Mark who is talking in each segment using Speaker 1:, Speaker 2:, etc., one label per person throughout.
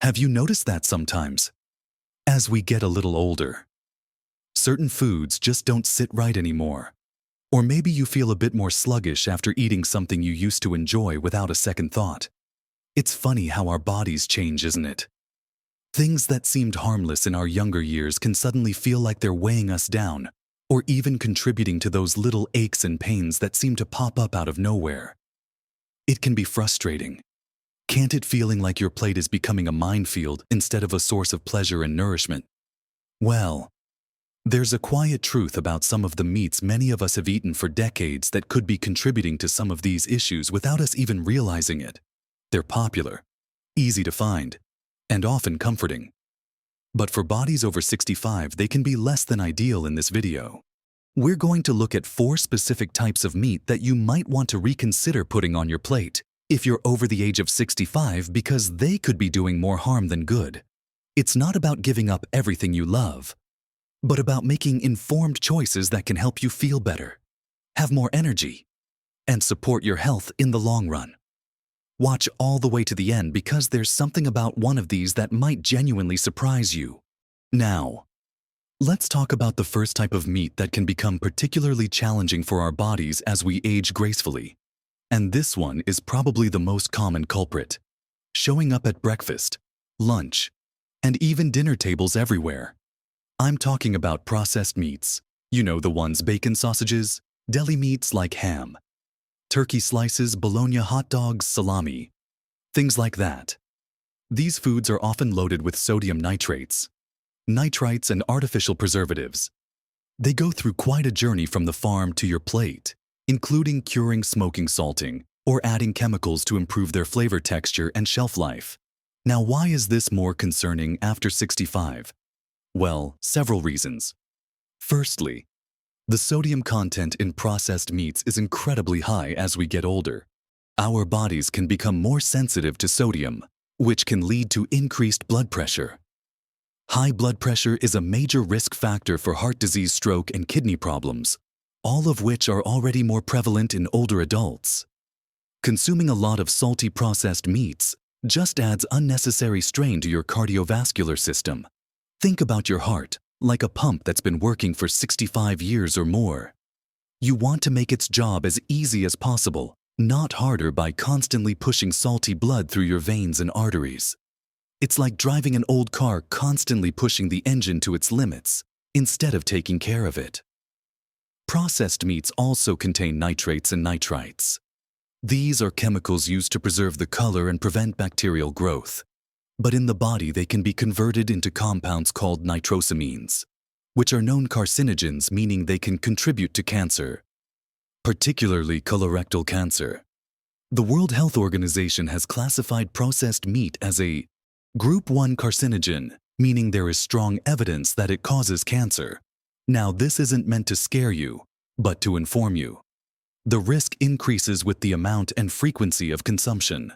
Speaker 1: Have you noticed that sometimes? As we get a little older, certain foods just don't sit right anymore. Or maybe you feel a bit more sluggish after eating something you used to enjoy without a second thought. It's funny how our bodies change, isn't it? Things that seemed harmless in our younger years can suddenly feel like they're weighing us down, or even contributing to those little aches and pains that seem to pop up out of nowhere. It can be frustrating. Can't it, feeling like your plate is becoming a minefield instead of a source of pleasure and nourishment? Well, there's a quiet truth about some of the meats many of us have eaten for decades that could be contributing to some of these issues without us even realizing it. They're popular, easy to find, and often comforting. But for bodies over 65, they can be less than ideal in this video. We're going to look at 4 specific types of meat that you might want to reconsider putting on your plate if you're over the age of 65, because they could be doing more harm than good. It's not about giving up everything you love, but about making informed choices that can help you feel better, have more energy, and support your health in the long run. Watch all the way to the end, because there's something about one of these that might genuinely surprise you. Now, let's talk about the first type of meat that can become particularly challenging for our bodies as we age gracefully. And this one is probably the most common culprit, showing up at breakfast, lunch, and even dinner tables everywhere. I'm talking about processed meats. You know, the ones: bacon sausages, deli meats like ham, turkey slices, bologna hot dogs, salami, things like that. These foods are often loaded with sodium nitrates, nitrites, and artificial preservatives. They go through quite a journey from the farm to your plate, including curing, smoking, salting, or adding chemicals to improve their flavor, texture, and shelf life. Now, why is this more concerning after 65? Well, several reasons. Firstly, the sodium content in processed meats is incredibly high as we get older. Our bodies can become more sensitive to sodium, which can lead to increased blood pressure. High blood pressure is a major risk factor for heart disease, stroke, and kidney problems, all of which are already more prevalent in older adults. Consuming a lot of salty processed meats just adds unnecessary strain to your cardiovascular system. Think about your heart like a pump that's been working for 65 years or more. You want to make its job as easy as possible, not harder, by constantly pushing salty blood through your veins and arteries. It's like driving an old car, constantly pushing the engine to its limits instead of taking care of it. Processed meats also contain nitrates and nitrites. These are chemicals used to preserve the color and prevent bacterial growth. But in the body, they can be converted into compounds called nitrosamines, which are known carcinogens, meaning they can contribute to cancer, particularly colorectal cancer. The World Health Organization has classified processed meat as a Group 1 carcinogen, meaning there is strong evidence that it causes cancer. Now, this isn't meant to scare you, but to inform you. The risk increases with the amount and frequency of consumption.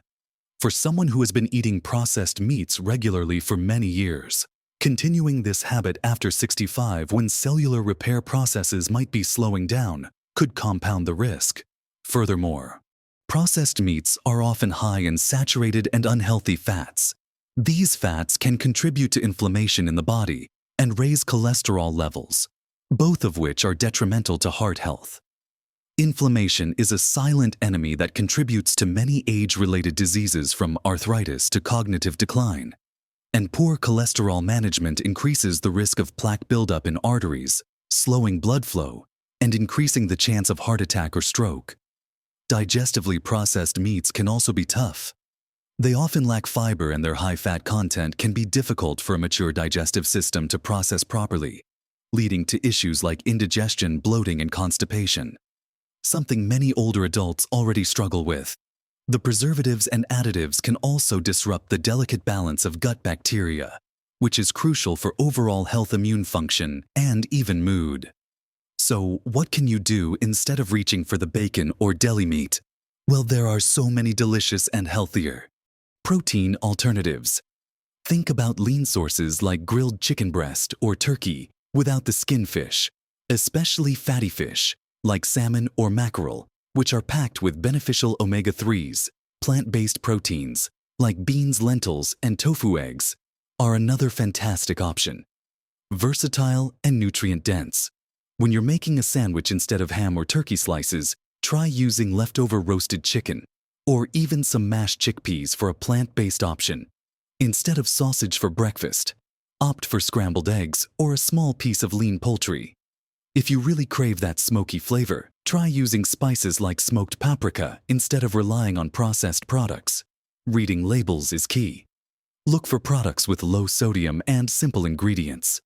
Speaker 1: For someone who has been eating processed meats regularly for many years, continuing this habit after 65, when cellular repair processes might be slowing down, could compound the risk. Furthermore, processed meats are often high in saturated and unhealthy fats. These fats can contribute to inflammation in the body and raise cholesterol levels, both of which are detrimental to heart health. Inflammation is a silent enemy that contributes to many age-related diseases, from arthritis to cognitive decline. And poor cholesterol management increases the risk of plaque buildup in arteries, slowing blood flow, and increasing the chance of heart attack or stroke. Digestively processed meats can also be tough. They often lack fiber, and their high fat content can be difficult for a mature digestive system to process properly, leading to issues like indigestion, bloating, and constipation, something many older adults already struggle with. The preservatives and additives can also disrupt the delicate balance of gut bacteria, which is crucial for overall health, immune function, and even mood. So, what can you do instead of reaching for the bacon or deli meat? Well, there are so many delicious and healthier protein alternatives. Think about lean sources like grilled chicken breast or turkey without the skin fish, especially fatty fish like salmon or mackerel, which are packed with beneficial omega-3s, plant-based proteins like beans, lentils, and tofu eggs, are another fantastic option. Versatile and nutrient-dense. When you're making a sandwich instead of ham or turkey slices, try using leftover roasted chicken, or even some mashed chickpeas for a plant-based option. Instead of sausage for breakfast, opt for scrambled eggs or a small piece of lean poultry. If you really crave that smoky flavor, try using spices like smoked paprika instead of relying on processed products. Reading labels is key. Look for products with low sodium and simple ingredients.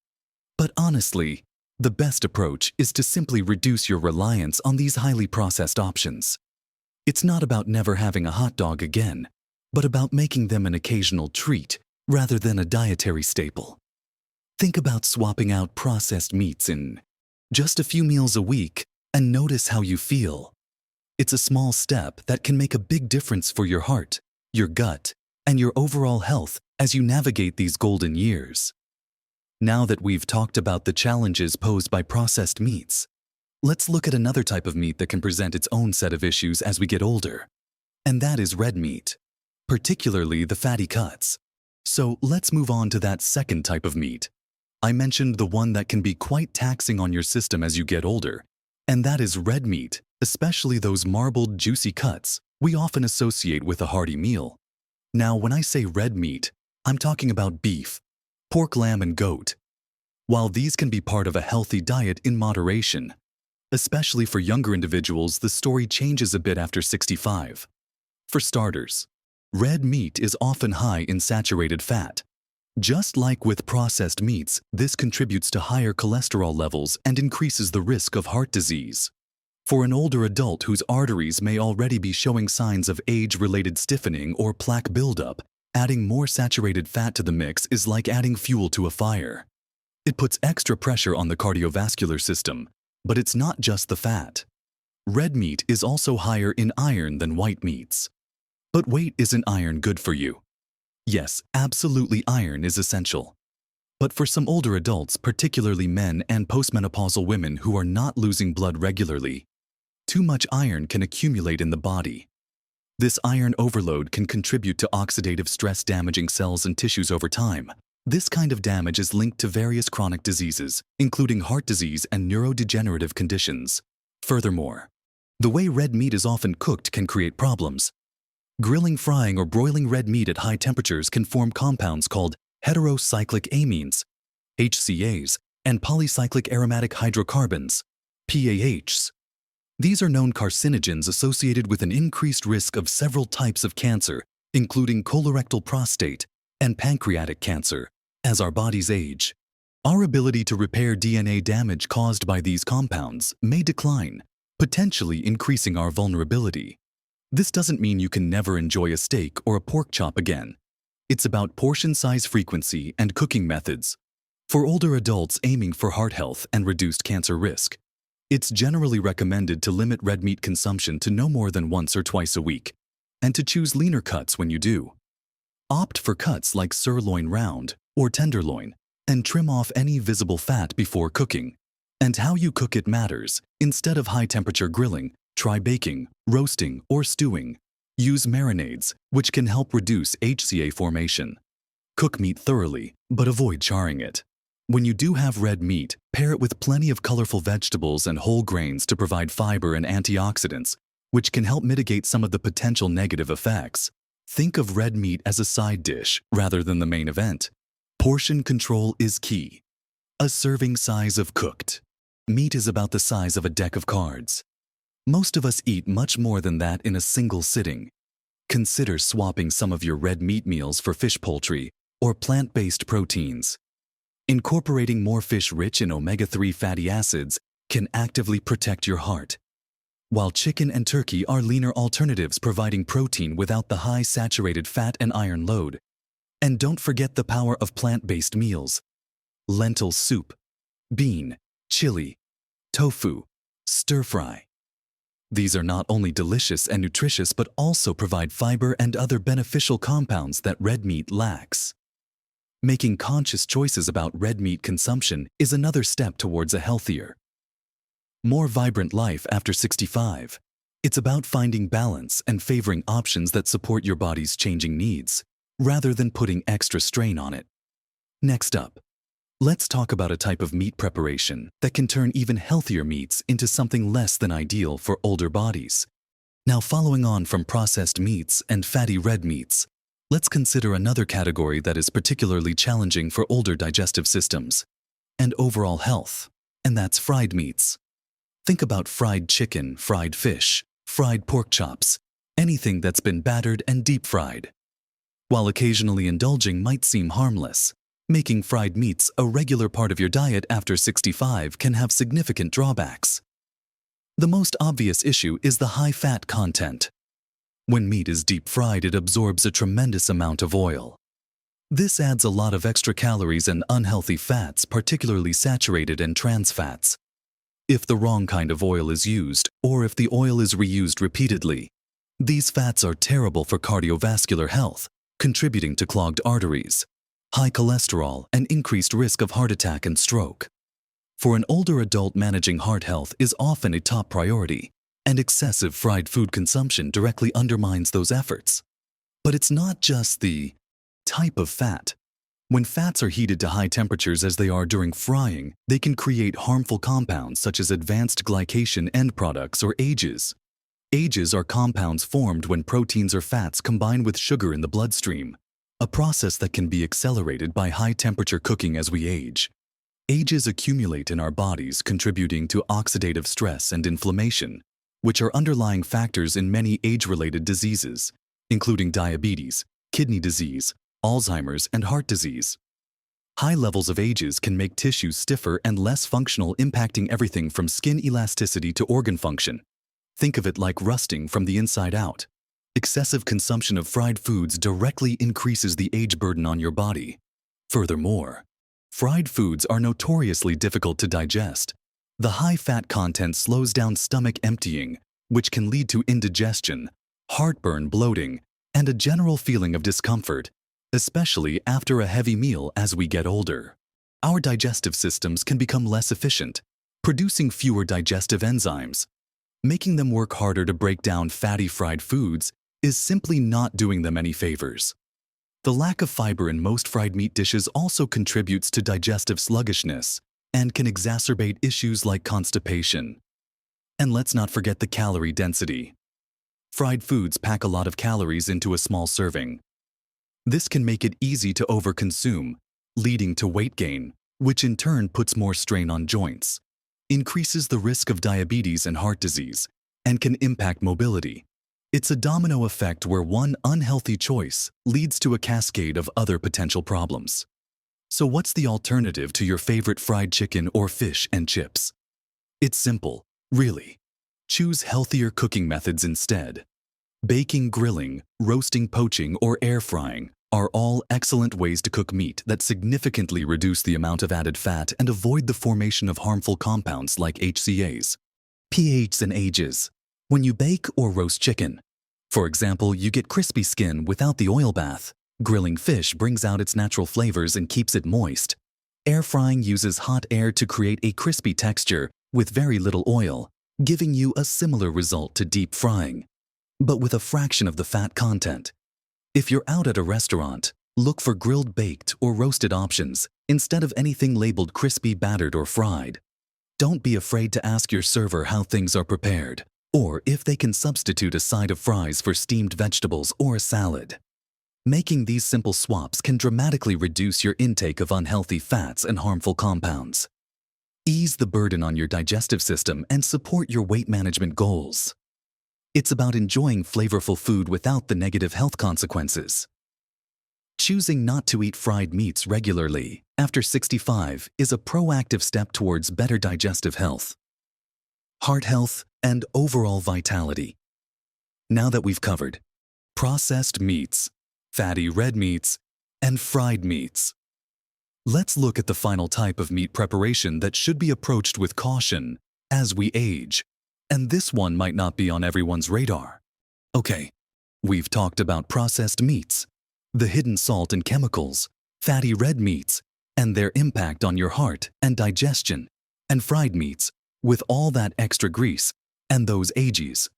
Speaker 1: But honestly, the best approach is to simply reduce your reliance on these highly processed options. It's not about never having a hot dog again, but about making them an occasional treat rather than a dietary staple. Think about swapping out processed meats in just a few meals a week and notice how you feel. It's a small step that can make a big difference for your heart, your gut, and your overall health as you navigate these golden years. Now that we've talked about the challenges posed by processed meats, let's look at another type of meat that can present its own set of issues as we get older. And that is red meat, particularly the fatty cuts. So let's move on to that second type of meat. I mentioned the one that can be quite taxing on your system as you get older, and that is red meat, especially those marbled, juicy cuts we often associate with a hearty meal. Now, when I say red meat, I'm talking about beef, pork, lamb, and goat. While these can be part of a healthy diet in moderation, especially for younger individuals, the story changes a bit after 65. For starters, red meat is often high in saturated fat. Just like with processed meats, this contributes to higher cholesterol levels and increases the risk of heart disease. For an older adult whose arteries may already be showing signs of age-related stiffening or plaque buildup, adding more saturated fat to the mix is like adding fuel to a fire. It puts extra pressure on the cardiovascular system, but it's not just the fat. Red meat is also higher in iron than white meats. But wait, isn't iron good for you? Yes, absolutely, iron is essential. But for some older adults, particularly men and postmenopausal women who are not losing blood regularly, too much iron can accumulate in the body. This iron overload can contribute to oxidative stress, damaging cells and tissues over time. This kind of damage is linked to various chronic diseases, including heart disease and neurodegenerative conditions. Furthermore, the way red meat is often cooked can create problems. Grilling, frying, or broiling red meat at high temperatures can form compounds called heterocyclic amines, HCAs, and polycyclic aromatic hydrocarbons, PAHs. These are known carcinogens associated with an increased risk of several types of cancer, including colorectal, prostate, and pancreatic cancer. As our bodies age, our ability to repair DNA damage caused by these compounds may decline, potentially increasing our vulnerability. This doesn't mean you can never enjoy a steak or a pork chop again. It's about portion size, frequency, and cooking methods. For older adults aiming for heart health and reduced cancer risk, it's generally recommended to limit red meat consumption to no more than once or twice a week, and to choose leaner cuts when you do. Opt for cuts like sirloin, round, or tenderloin, and trim off any visible fat before cooking. And how you cook it matters. Instead of high-temperature grilling, try baking, roasting, or stewing. Use marinades, which can help reduce HCA formation. Cook meat thoroughly, but avoid charring it. When you do have red meat, pair it with plenty of colorful vegetables and whole grains to provide fiber and antioxidants, which can help mitigate some of the potential negative effects. Think of red meat as a side dish rather than the main event. Portion control is key. A serving size of cooked meat is about the size of a deck of cards. Most of us eat much more than that in a single sitting. Consider swapping some of your red meat meals for fish, poultry, or plant-based proteins. Incorporating more fish rich in omega-3 fatty acids can actively protect your heart, while chicken and turkey are leaner alternatives providing protein without the high saturated fat and iron load. And don't forget the power of plant-based meals. Lentil soup, bean, chili, tofu, stir-fry. These are not only delicious and nutritious but also provide fiber and other beneficial compounds that red meat lacks. Making conscious choices about red meat consumption is another step towards a healthier, more vibrant life after 65. It's about finding balance and favoring options that support your body's changing needs, rather than putting extra strain on it. Next up, let's talk about a type of meat preparation that can turn even healthier meats into something less than ideal for older bodies. Now, following on from processed meats and fatty red meats, let's consider another category that is particularly challenging for older digestive systems and overall health, and that's fried meats. Think about fried chicken, fried fish, fried pork chops, anything that's been battered and deep fried. While occasionally indulging might seem harmless, making fried meats a regular part of your diet after 65 can have significant drawbacks. The most obvious issue is the high fat content. When meat is deep fried, it absorbs a tremendous amount of oil. This adds a lot of extra calories and unhealthy fats, particularly saturated and trans fats. If the wrong kind of oil is used, or if the oil is reused repeatedly, these fats are terrible for cardiovascular health, contributing to clogged arteries, high cholesterol, and increased risk of heart attack and stroke. For an older adult, managing heart health is often a top priority, and excessive fried food consumption directly undermines those efforts. But it's not just the type of fat. When fats are heated to high temperatures as they are during frying, they can create harmful compounds such as advanced glycation end products or AGEs. AGEs are compounds formed when proteins or fats combine with sugar in the bloodstream, a process that can be accelerated by high-temperature cooking as we age. AGEs accumulate in our bodies, contributing to oxidative stress and inflammation, which are underlying factors in many age-related diseases, including diabetes, kidney disease, Alzheimer's, and heart disease. High levels of AGEs can make tissues stiffer and less functional, impacting everything from skin elasticity to organ function. Think of it like rusting from the inside out. Excessive consumption of fried foods directly increases the age burden on your body. Furthermore, fried foods are notoriously difficult to digest. The high fat content slows down stomach emptying, which can lead to indigestion, heartburn, bloating, and a general feeling of discomfort, especially after a heavy meal. As we get older, our digestive systems can become less efficient, producing fewer digestive enzymes. Making them work harder to break down fatty fried foods is simply not doing them any favors. The lack of fiber in most fried meat dishes also contributes to digestive sluggishness and can exacerbate issues like constipation. And let's not forget the calorie density. Fried foods pack a lot of calories into a small serving. This can make it easy to overconsume, leading to weight gain, which in turn puts more strain on joints, increases the risk of diabetes and heart disease, and can impact mobility. It's a domino effect where one unhealthy choice leads to a cascade of other potential problems. So what's the alternative to your favorite fried chicken or fish and chips? It's simple, really. Choose healthier cooking methods instead. Baking, grilling, roasting, poaching, or air frying are all excellent ways to cook meat that significantly reduce the amount of added fat and avoid the formation of harmful compounds like HCAs, pHs, and AGEs. When you bake or roast chicken, for example, you get crispy skin without the oil bath. Grilling fish brings out its natural flavors and keeps it moist. Air frying uses hot air to create a crispy texture with very little oil, giving you a similar result to deep frying, but with a fraction of the fat content. If you're out at a restaurant, look for grilled, baked, or roasted options instead of anything labeled crispy, battered, or fried. Don't be afraid to ask your server how things are prepared, or if they can substitute a side of fries for steamed vegetables or a salad. Making these simple swaps can dramatically reduce your intake of unhealthy fats and harmful compounds. Ease the burden on your digestive system and support your weight management goals. It's about enjoying flavorful food without the negative health consequences. Choosing not to eat fried meats regularly after 65 is a proactive step towards better digestive health, heart health, and overall vitality. Now that we've covered processed meats, fatty red meats, and fried meats, let's look at the final type of meat preparation that should be approached with caution as we age. And this one might not be on everyone's radar. Okay, we've talked about processed meats, the hidden salt and chemicals, fatty red meats, and their impact on your heart and digestion, and fried meats, with all that extra grease and those AGEs.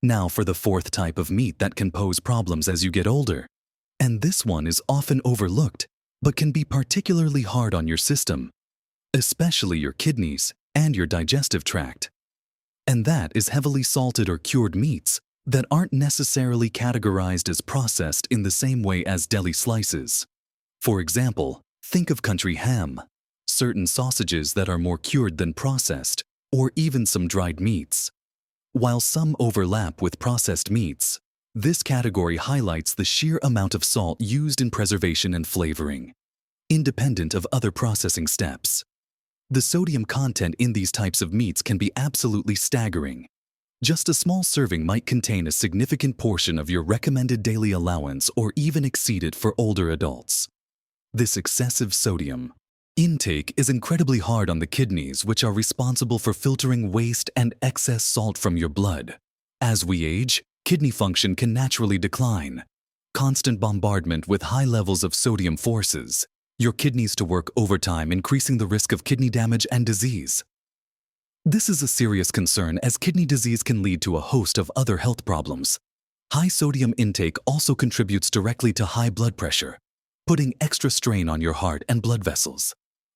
Speaker 1: Now for the fourth type of meat that can pose problems as you get older. And this one is often overlooked, but can be particularly hard on your system, especially your kidneys and your digestive tract. And that is heavily salted or cured meats that aren't necessarily categorized as processed in the same way as deli slices. For example, think of country ham, certain sausages that are more cured than processed, or even some dried meats. While some overlap with processed meats, this category highlights the sheer amount of salt used in preservation and flavoring, independent of other processing steps. The sodium content in these types of meats can be absolutely staggering. Just a small serving might contain a significant portion of your recommended daily allowance or even exceed it for older adults. This excessive sodium intake is incredibly hard on the kidneys, which are responsible for filtering waste and excess salt from your blood. As we age, kidney function can naturally decline. Constant bombardment with high levels of sodium forces your kidneys to work overtime, increasing the risk of kidney damage and disease. This is a serious concern as kidney disease can lead to a host of other health problems. High sodium intake also contributes directly to high blood pressure, putting extra strain on your heart and blood vessels,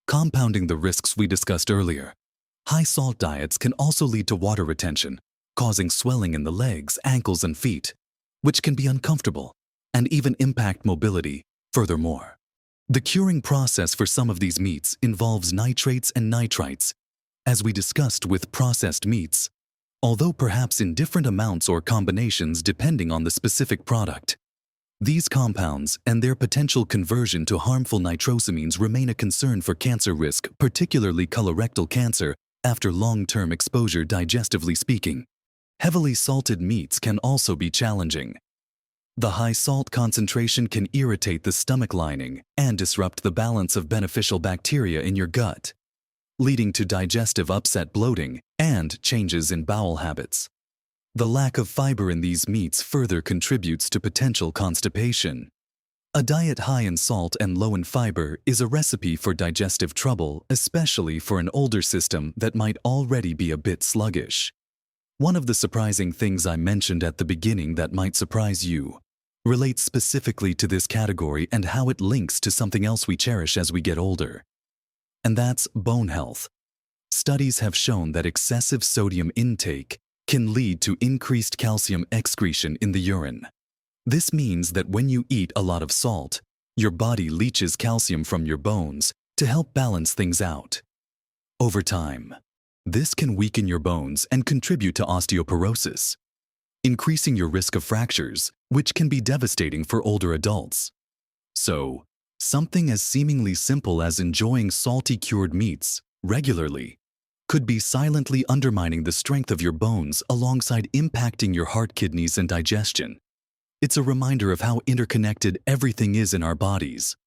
Speaker 1: compounding the risks we discussed earlier. High salt diets can also lead to water retention, causing swelling in the legs, ankles, and feet, which can be uncomfortable and even impact mobility. Furthermore, the curing process for some of these meats involves nitrates and nitrites, as we discussed with processed meats, although perhaps in different amounts or combinations depending on the specific product. These compounds and their potential conversion to harmful nitrosamines remain a concern for cancer risk, particularly colorectal cancer, after long-term exposure. Digestively speaking, heavily salted meats can also be challenging. The high salt concentration can irritate the stomach lining and disrupt the balance of beneficial bacteria in your gut, leading to digestive upset, bloating, and changes in bowel habits. The lack of fiber in these meats further contributes to potential constipation. A diet high in salt and low in fiber is a recipe for digestive trouble, especially for an older system that might already be a bit sluggish. One of the surprising things I mentioned at the beginning that might surprise you relates specifically to this category and how it links to something else we cherish as we get older. And that's bone health. Studies have shown that excessive sodium intake can lead to increased calcium excretion in the urine. This means that when you eat a lot of salt, your body leaches calcium from your bones to help balance things out. Over time, this can weaken your bones and contribute to osteoporosis, increasing your risk of fractures, which can be devastating for older adults. So, something as seemingly simple as enjoying salty cured meats regularly could be silently undermining the strength of your bones alongside impacting your heart, kidneys, and digestion. It's a reminder of how interconnected everything is in our bodies.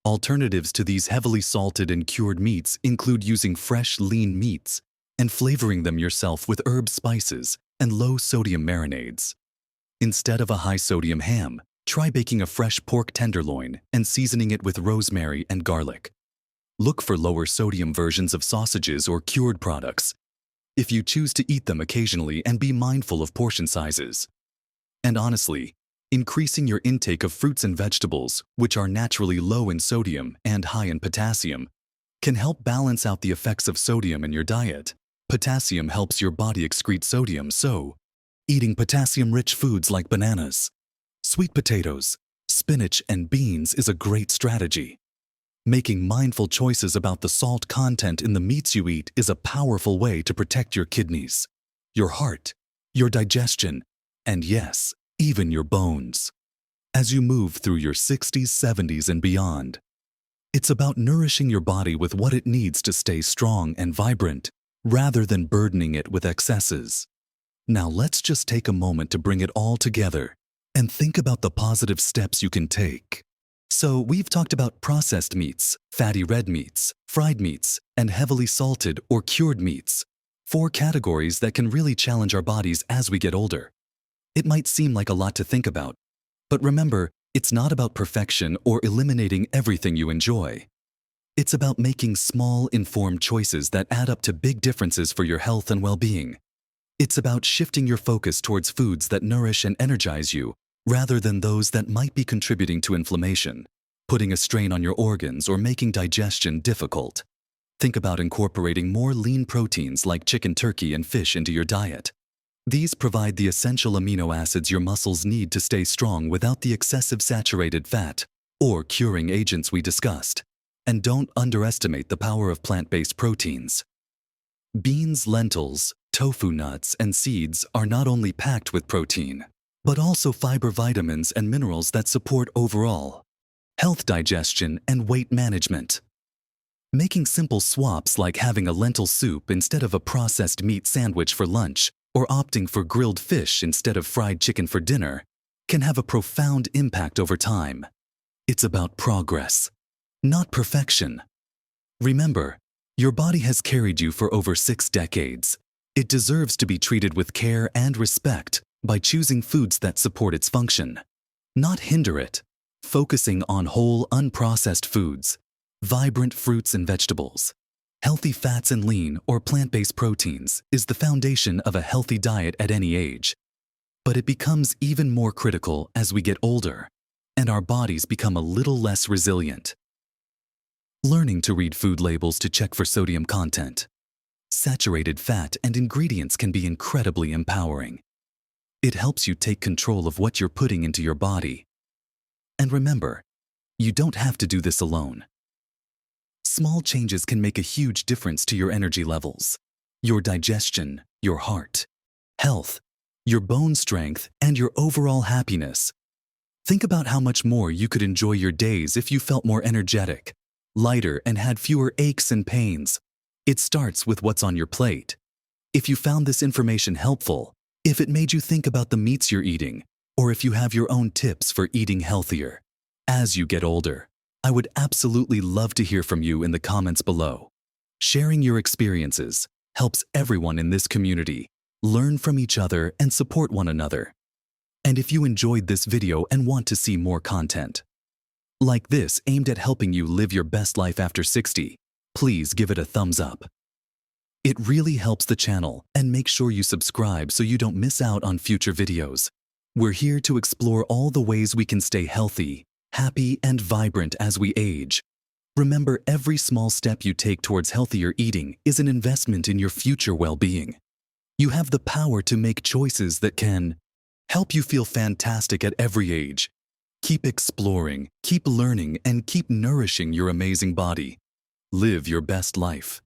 Speaker 1: Alternatives to these heavily salted and cured meats include using fresh, lean meats and flavoring them yourself with herb spices and low-sodium marinades. Instead of a high-sodium ham, try baking a fresh pork tenderloin and seasoning it with rosemary and garlic. Look for lower-sodium versions of sausages or cured products if you choose to eat them occasionally, and be mindful of portion sizes. And honestly, increasing your intake of fruits and vegetables, which are naturally low in sodium and high in potassium, can help balance out the effects of sodium in your diet. Potassium helps your body excrete sodium, so eating potassium-rich foods like bananas, sweet potatoes, spinach, and beans is a great strategy. Making mindful choices about the salt content in the meats you eat is a powerful way to protect your kidneys, your heart, your digestion, and yes, even your bones. As you move through your 60s, 70s, and beyond, it's about nourishing your body with what it needs to stay strong and vibrant, rather than burdening it with excesses. Now let's just take a moment to bring it all together and think about the positive steps you can take. So we've talked about processed meats, fatty red meats, fried meats, and heavily salted or cured meats, 4 categories that can really challenge our bodies as we get older. It might seem like a lot to think about, but remember, it's not about perfection or eliminating everything you enjoy. It's about making small, informed choices that add up to big differences for your health and well-being. It's about shifting your focus towards foods that nourish and energize you, rather than those that might be contributing to inflammation, putting a strain on your organs or making digestion difficult. Think about incorporating more lean proteins like chicken, turkey, and fish into your diet. These provide the essential amino acids your muscles need to stay strong without the excessive saturated fat or curing agents we discussed. And don't underestimate the power of plant-based proteins. Beans, lentils, tofu, nuts, and seeds are not only packed with protein, but also fiber, vitamins, and minerals that support overall health, digestion, and weight management. Making simple swaps like having a lentil soup instead of a processed meat sandwich for lunch or opting for grilled fish instead of fried chicken for dinner can have a profound impact over time. It's about progress, not perfection. Remember, your body has carried you for over 6 decades. It deserves to be treated with care and respect by choosing foods that support its function, not hinder it. Focusing on whole, unprocessed foods, vibrant fruits and vegetables, healthy fats and lean or plant-based proteins is the foundation of a healthy diet at any age. But it becomes even more critical as we get older and our bodies become a little less resilient. Learning to read food labels to check for sodium content, saturated fat, and ingredients can be incredibly empowering. It helps you take control of what you're putting into your body. And remember, you don't have to do this alone. Small changes can make a huge difference to your energy levels, your digestion, your heart, health, your bone strength, and your overall happiness. Think about how much more you could enjoy your days if you felt more energetic, lighter, and had fewer aches and pains. It starts with what's on your plate. If you found this information helpful, if it made you think about the meats you're eating, or if you have your own tips for eating healthier as you get older, I would absolutely love to hear from you in the comments below. Sharing your experiences helps everyone in this community learn from each other and support one another. And if you enjoyed this video and want to see more content like this aimed at helping you live your best life after 60, please give it a thumbs up. It really helps the channel, and make sure you subscribe so you don't miss out on future videos. We're here to explore all the ways we can stay healthy, happy, and vibrant as we age. Remember, every small step you take towards healthier eating is an investment in your future well-being. You have the power to make choices that can help you feel fantastic at every age. Keep exploring, keep learning, and keep nourishing your amazing body. Live your best life.